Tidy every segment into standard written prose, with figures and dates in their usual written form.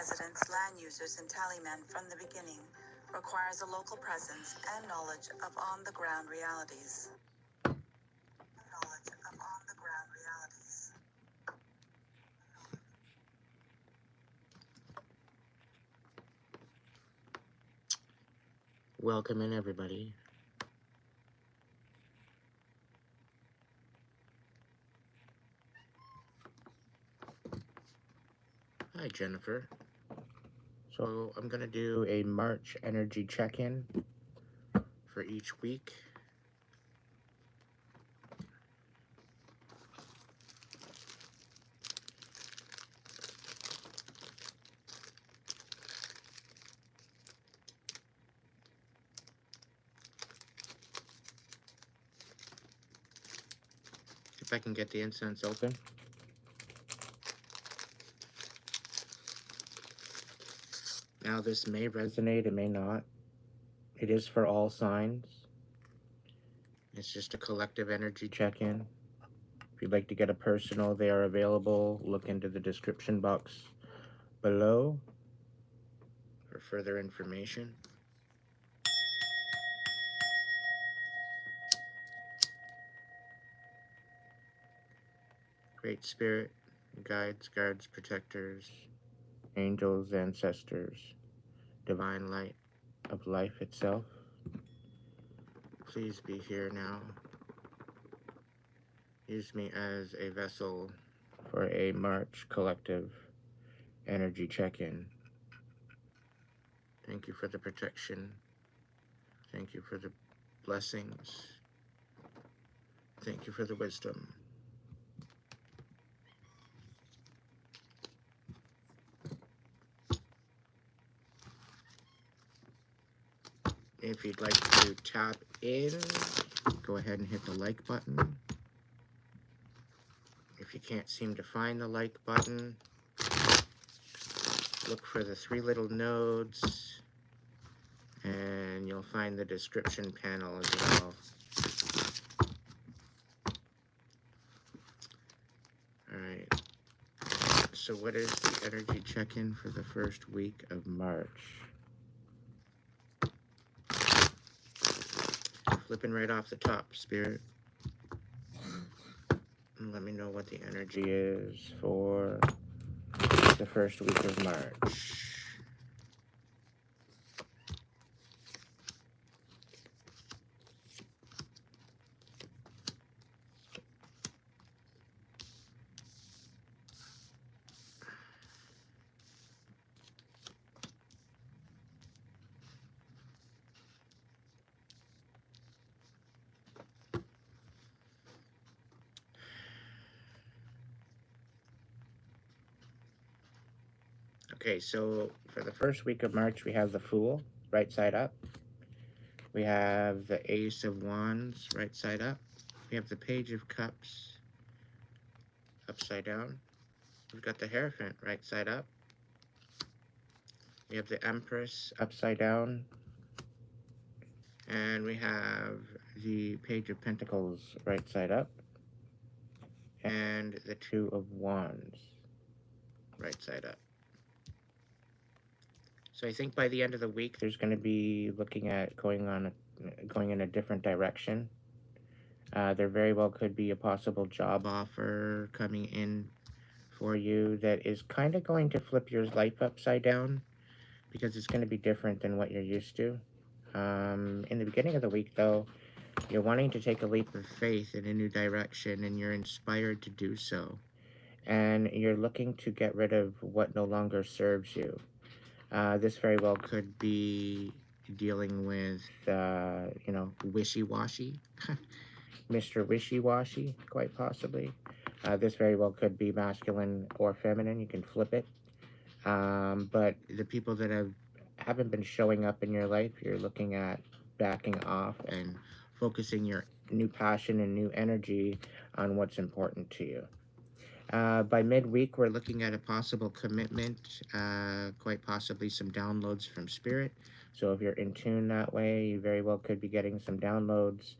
residents, land users, and tallymen from the beginning requires a local presence and knowledge of on-the-ground realities. Welcome in, everybody. Hi, Jennifer. So I'm going to do a March energy check-in for each week. If I can get the incense open. Now this may resonate, it may not. It is for all signs. It's just a collective energy check-in. If you'd like to get a personal, they are available. Look into the description box below for further information. Great Spirit, guides, guards, protectors, angels, ancestors, divine light of life itself, please be here now. Use me as a vessel for a March collective energy check-in. Thank you for the protection. Thank you for the blessings. Thank you for the wisdom. If you'd like to tap in, go ahead and hit the like button. If you can't seem to find the like button, look for the three little nodes, and you'll find the description panel as well. Alright, so what is the energy check-in for the first week of March? Flipping right off the top, Spirit. And let me know what the energy is for the first week of March. Okay, so for the first week of March, we have the Fool, right side up. We have the Ace of Wands, right side up. We have the Page of Cups, upside down. We've got the Hierophant, right side up. We have the Empress, upside down. And we have the Page of Pentacles, right side up. And the Two of Wands, right side up. So I think by the end of the week, there's going to be looking at going in a different direction. There very well could be a possible job offer coming in for you that is kind of going to flip your life upside down, because it's going to be different than what you're used to. In the beginning of the week, though, you're wanting to take a leap of faith in a new direction, and you're inspired to do so. And you're looking to get rid of what no longer serves you. This very well could be dealing with, wishy-washy. Mr. Wishy-washy, quite possibly. This very well could be masculine or feminine. You can flip it. But the people that haven't been showing up in your life, you're looking at backing off and focusing your new passion and new energy on what's important to you. By midweek, we're looking at a possible commitment, quite possibly some downloads from Spirit. So if you're in tune that way, you very well could be getting some downloads,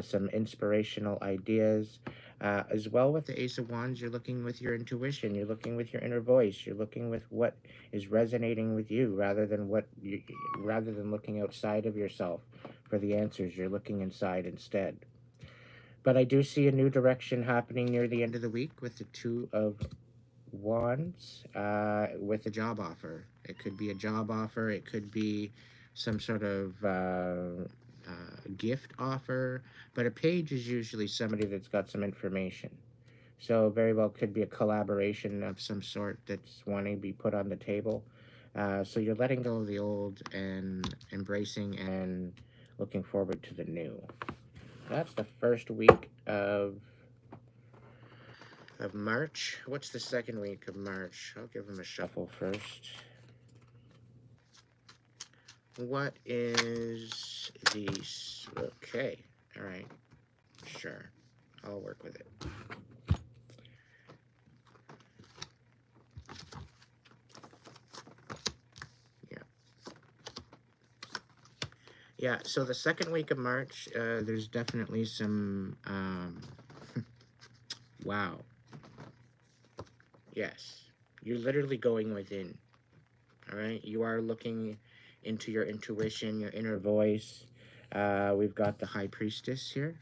some inspirational ideas. As well with the Ace of Wands, you're looking with your intuition, you're looking with your inner voice, you're looking with what is resonating with you, rather than looking outside of yourself for the answers. You're looking inside instead. But I do see a new direction happening near the end of the week with the Two of Wands, with a job offer. It could be a job offer, it could be some sort of gift offer, but a page is usually somebody that's got some information. So, very well could be a collaboration of some sort that's wanting to be put on the table. So, you're letting go of the old and embracing and looking forward to the new. That's the first week of March. What's the second week of March? I'll give them a shuffle first. What is the... Okay, all right, sure. I'll work with it. Yeah. Yeah, so the second week of March, there's definitely some... wow. Yes. You're literally going within. All right? You are looking into your intuition, your inner voice. We've got the High Priestess here.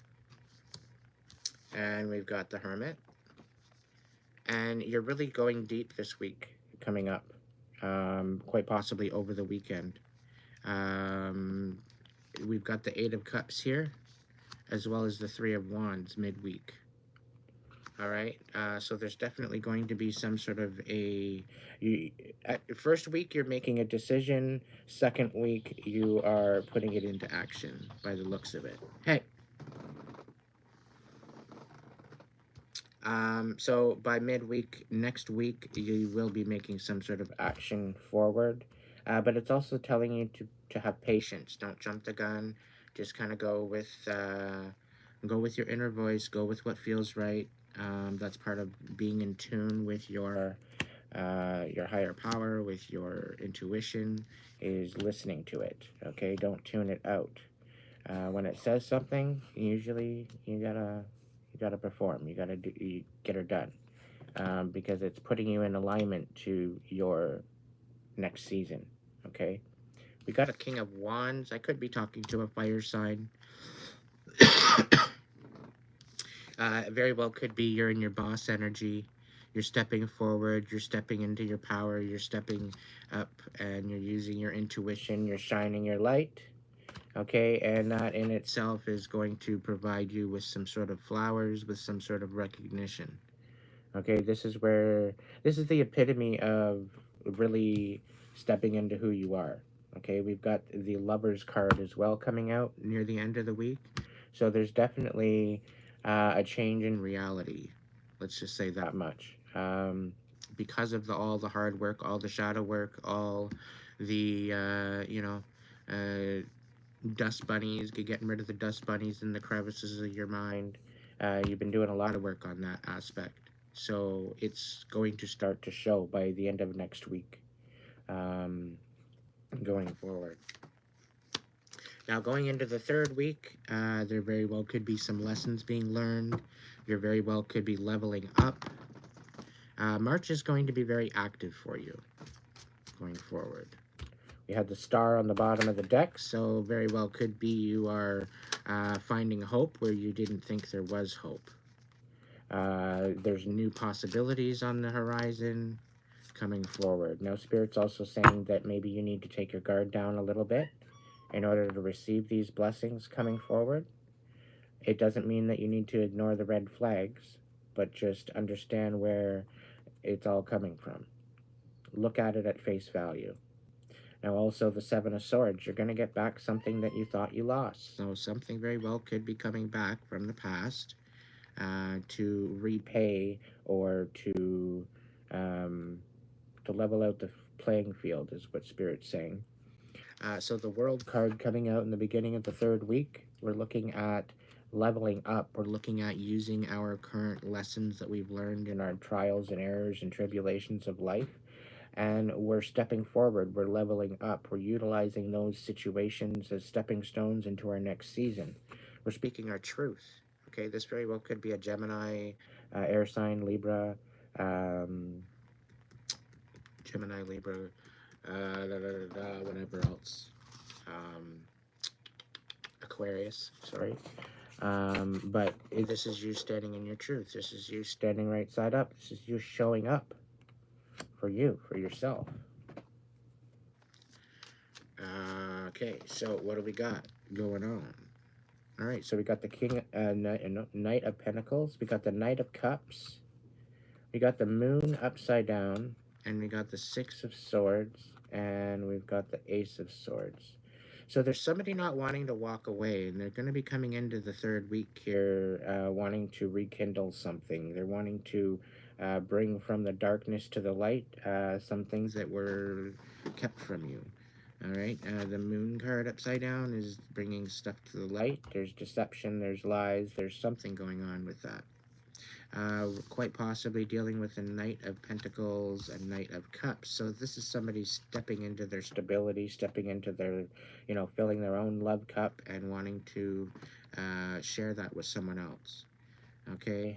And we've got the Hermit. And you're really going deep this week coming up. Quite possibly over the weekend. We've got the Eight of Cups here, as well as the Three of Wands midweek. All right, so there's definitely going to be some sort of at first week you're making a decision. Second week you are putting it into action by the looks of it. Hey. So by midweek next week you will be making some sort of action forward, but it's also telling you to have patience. Don't jump the gun. Just kind of go with your inner voice. Go with what feels right. That's part of being in tune with your higher power, with your intuition, is listening to it. Okay, don't tune it out. When it says something, usually you gotta perform. You get her done, because it's putting you in alignment to your next season. Okay, we got a King of Wands. I could be talking to a fire sign. Very well could be you're in your boss energy. You're stepping forward. You're stepping into your power. You're stepping up, and you're using your intuition. You're shining your light. Okay, and that in itself is going to provide you with some sort of flowers, with some sort of recognition. Okay, this is the epitome of really stepping into who you are. Okay, we've got the Lover's card as well coming out near the end of the week. So there's definitely a change in reality. Let's just say that much. Because of all the hard work, all the shadow work, all the, dust bunnies, getting rid of the dust bunnies in the crevices of your mind. You've been doing a lot of work on that aspect. So it's going to start to show by the end of next week, going forward. Now, going into the third week, there very well could be some lessons being learned. There very well could be leveling up. March is going to be very active for you going forward. We have the Star on the bottom of the deck, so very well could be you are finding hope where you didn't think there was hope. There's new possibilities on the horizon coming forward. Now, Spirit's also saying that maybe you need to take your guard down a little bit in order to receive these blessings coming forward. It doesn't mean that you need to ignore the red flags, but just understand where it's all coming from. Look at it at face value. Now, also the Seven of Swords, you're going to get back something that you thought you lost. So something very well could be coming back from the past to repay or to level out the playing field, is what Spirit's saying. So the World card coming out in the beginning of the third week, we're looking at leveling up. We're looking at using our current lessons that we've learned in our trials and errors and tribulations of life, and we're stepping forward. We're leveling up. We're utilizing those situations as stepping stones into our next season. We're speaking our truth. Okay, this very well could be a Gemini, air sign, Libra, um, Gemini, Libra, whatever else. Um, Aquarius, sorry. But this is you standing in your truth. This is you standing right side up. This is you showing up for you, for yourself. Okay, so what do we got going on? All right, so we got the Knight of Pentacles. We got the Knight of Cups. We got the Moon upside down. And we got the Six of Swords. And we've got the Ace of Swords. So there's somebody not wanting to walk away, and they're going to be coming into the third week here, wanting to rekindle something. They're wanting to bring from the darkness to the light some things that were kept from you. All right, the Moon card upside down is bringing stuff to the light. There's deception, there's lies, there's something going on with that. Quite possibly dealing with a Knight of Pentacles and Knight of Cups. So this is somebody stepping into their stability, stepping into their, filling their own love cup and wanting to share that with someone else. Okay,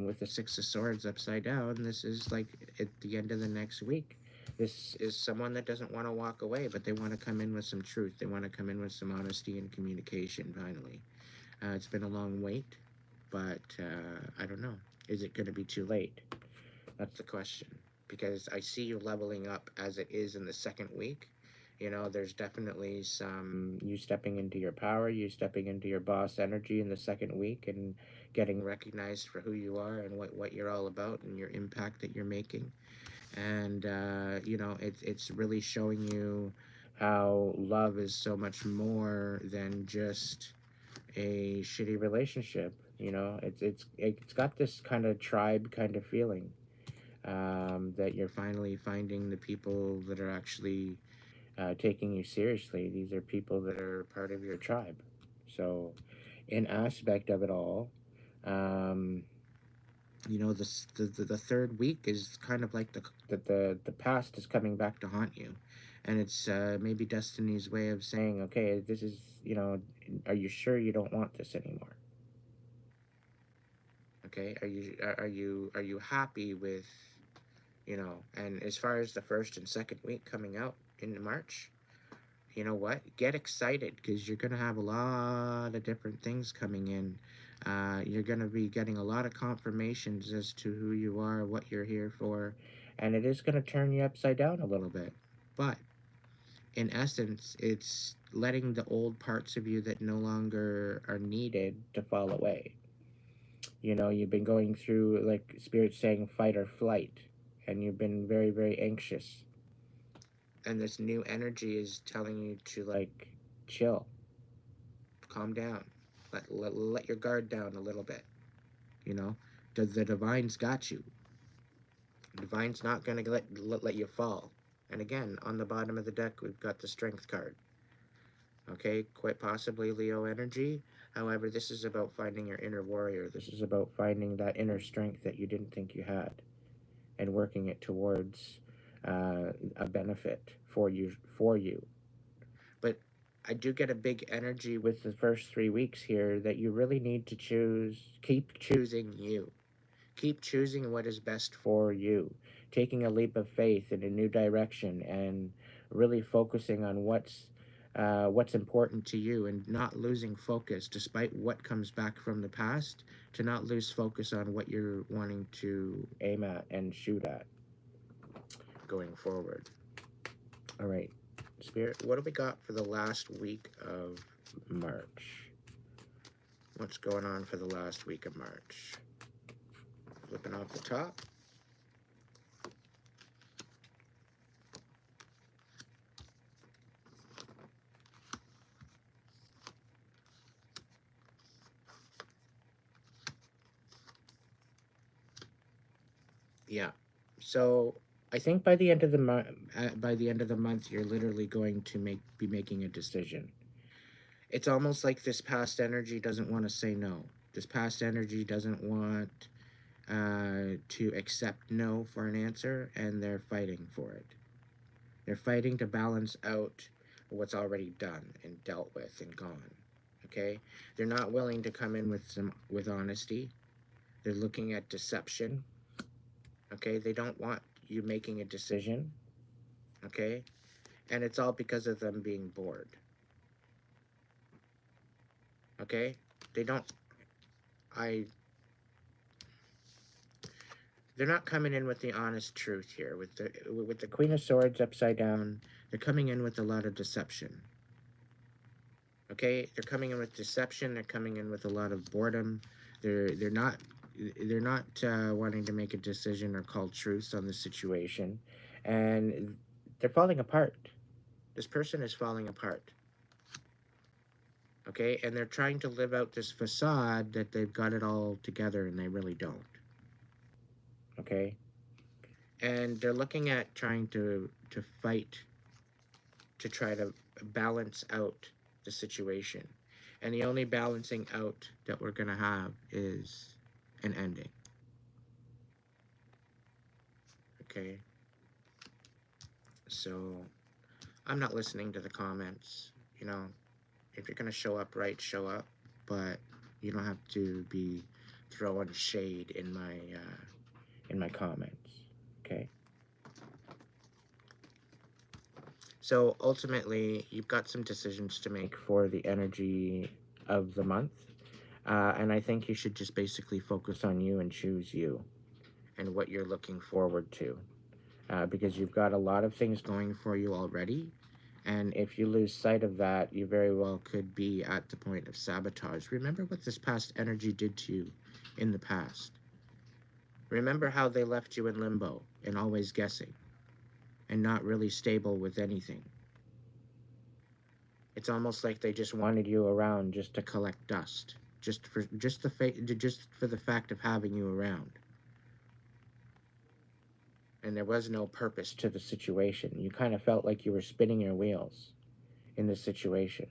with the Six of Swords upside down, this is like at the end of the next week. This is someone that doesn't want to walk away, but they want to come in with some truth. They want to come in with some honesty and communication, finally. It's been a long wait. But I don't know. Is it going to be too late? That's the question. Because I see you leveling up as it is in the second week. There's definitely some you stepping into your power, you stepping into your boss energy in the second week and getting recognized for who you are and what you're all about and your impact that you're making. And, it's really showing you how love is so much more than just a shitty relationship. It's got this kind of tribe kind of feeling, that you're finally finding the people that are actually taking you seriously. These are people that are part of your tribe. So an aspect of it all, the third week is kind of like the past is coming back to haunt you, and it's maybe destiny's way of saying, okay, this is, are you sure you don't want this anymore? Okay, are you happy with, and as far as the first and second week coming out in March, you know what, get excited, because you're going to have a lot of different things coming in. You're going to be getting a lot of confirmations as to who you are, what you're here for, and it is going to turn you upside down a little bit. But in essence, it's letting the old parts of you that no longer are needed to fall away. You've been going through, like Spirit's saying, fight or flight, and you've been very, very anxious. And this new energy is telling you to, like, chill, calm down, let your guard down a little bit. The divine's got you. The divine's not going to let you fall. And again, on the bottom of the deck, we've got the Strength card. Okay, quite possibly Leo energy. However, this is about finding your inner warrior. This is about finding that inner strength that you didn't think you had and working it towards a benefit for you. But I do get a big energy with the first 3 weeks here that you really need to keep choosing you. Keep choosing what is best for you. Taking a leap of faith in a new direction and really focusing on what's important to you, and not losing focus despite what comes back from the past, to not lose focus on what you're wanting to aim at and shoot at going forward. All right, Spirit, what do we got for the last week of March? What's going on for the last week of March? Flipping off the top. Yeah. So I think by the end of the month, you're literally going to be making a decision. It's almost like this past energy doesn't want to say no. This past energy doesn't want to accept no for an answer, and they're fighting for it. They're fighting to balance out what's already done and dealt with and gone. Okay? They're not willing to come in with honesty. They're looking at deception. Okay? They don't want you making a decision. Okay? And it's all because of them being bored. Okay? They don't I they're not coming in with the honest truth here. With the Queen of Swords upside down, they're coming in with a lot of deception. Okay, they're coming in with deception. They're coming in with a lot of boredom. They're not wanting to make a decision or call truths on the situation, and they're falling apart. This person is falling apart. Okay, and they're trying to live out this facade that they've got it all together, and they really don't. Okay, and they're looking at trying to fight to try to balance out the situation. And the only balancing out that we're going to have is an ending. Okay? So I'm not listening to the comments. You know, if you're going to show up right, show up. But you don't have to be throwing shade in my comments. Okay? So ultimately, you've got some decisions to make for the energy of the month. And I think you should just basically focus on you and choose you and what you're looking forward to. Because you've got a lot of things going for you already. And if you lose sight of that, you very well could be at the point of sabotage. Remember what this past energy did to you in the past. Remember how they left you in limbo and always guessing and not really stable with anything. It's almost like they just wanted you around just to collect dust, just for the fact of having you around. And there was no purpose to the situation. You kind of felt like you were spinning your wheels in this situation.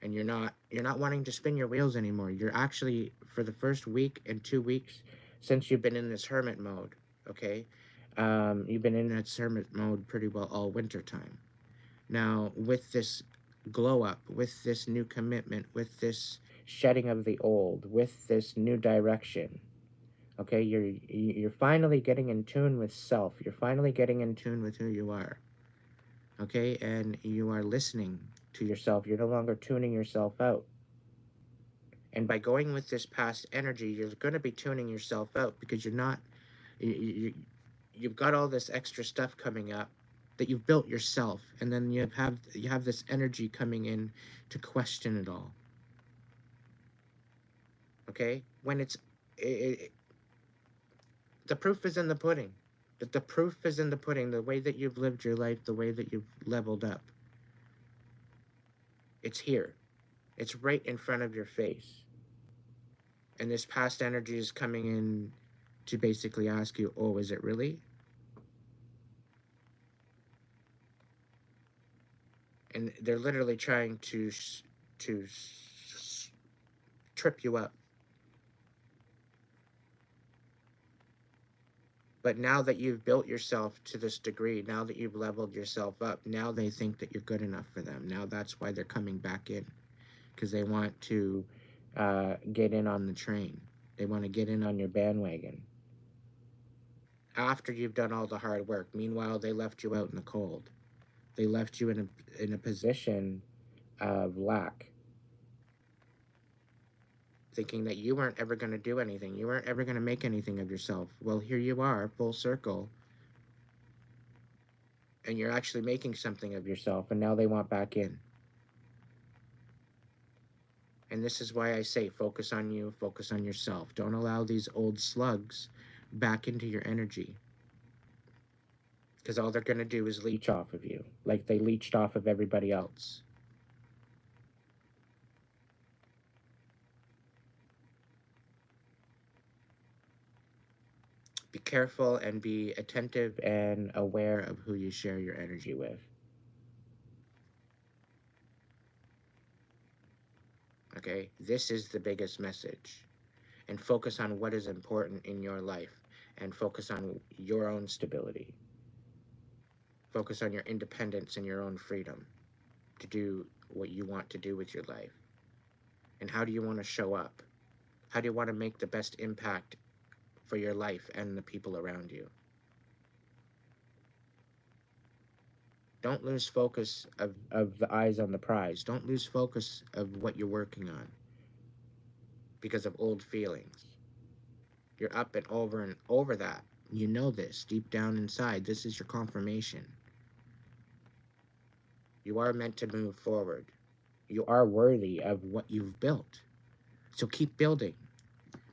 And you're not wanting to spin your wheels anymore. You're actually, for the first week and 2 weeks since you've been in this hermit mode, okay? You've been in that hermit mode pretty well all winter time. Now, with this glow up, with this new commitment, with this shedding of the old, with this new direction, okay, you're finally getting in tune with self. You're finally getting in tune with who you are. Okay, and you are listening to yourself. You're no longer tuning yourself out. And by going with this past energy, you're going to be tuning yourself out because you're not you've got all this extra stuff coming up that you've built yourself, and then you have this energy coming in to question it all. Okay, when the proof is in the pudding. The proof is in the pudding. The way that you've lived your life, the way that you've leveled up, it's here. It's right in front of your face. And this past energy is coming in to basically ask you, oh, is it really? And they're literally trying to trip you up. But now that you've built yourself to this degree, now that you've leveled yourself up, now they think that you're good enough for them. Now that's why they're coming back in, because they want to get in on the train. They want to get in on your bandwagon. After you've done all the hard work. Meanwhile, they left you out in the cold. They left you in a position of lack, thinking that you weren't ever going to do anything. You weren't ever going to make anything of yourself. Well, here you are, full circle, and you're actually making something of yourself, and now they want back in. And this is why I say focus on you, focus on yourself. Don't allow these old slugs back into your energy, because all they're going to do is leech off of you, like they leached off of everybody else. Be careful and be attentive and aware of who you share your energy with. Okay? This is the biggest message. And focus on what is important in your life, and focus on your own stability. Focus on your independence and your own freedom to do what you want to do with your life. And how do you want to show up? How do you want to make the best impact for your life and the people around you? Don't lose focus of the eyes on the prize. Don't lose focus of what you're working on because of old feelings. You're up and over that. You know this deep down inside. This is your confirmation. You are meant to move forward. You are worthy of what you've built. So keep building.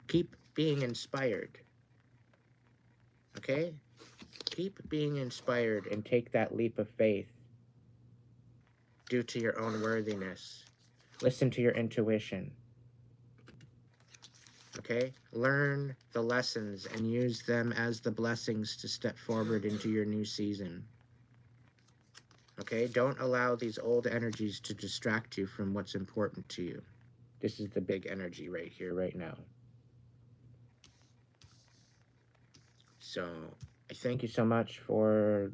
Keep being inspired. Okay? Keep being inspired and take that leap of faith due to your own worthiness. Listen to your intuition. Okay? Learn the lessons and use them as the blessings to step forward into your new season. Okay? Don't allow these old energies to distract you from what's important to you. This is the big energy right here, right now. So, I thank you so much for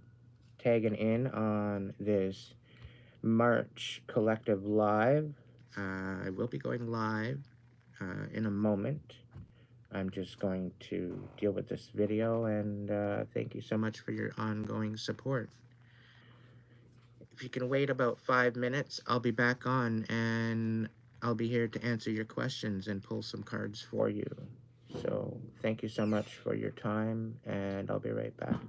tagging in on this March Collective Live. I will be going live in a moment. I'm just going to deal with this video, and thank you so much for your ongoing support. If you can wait about 5 minutes, I'll be back on, and I'll be here to answer your questions and pull some cards for you. So thank you so much for your time, and I'll be right back.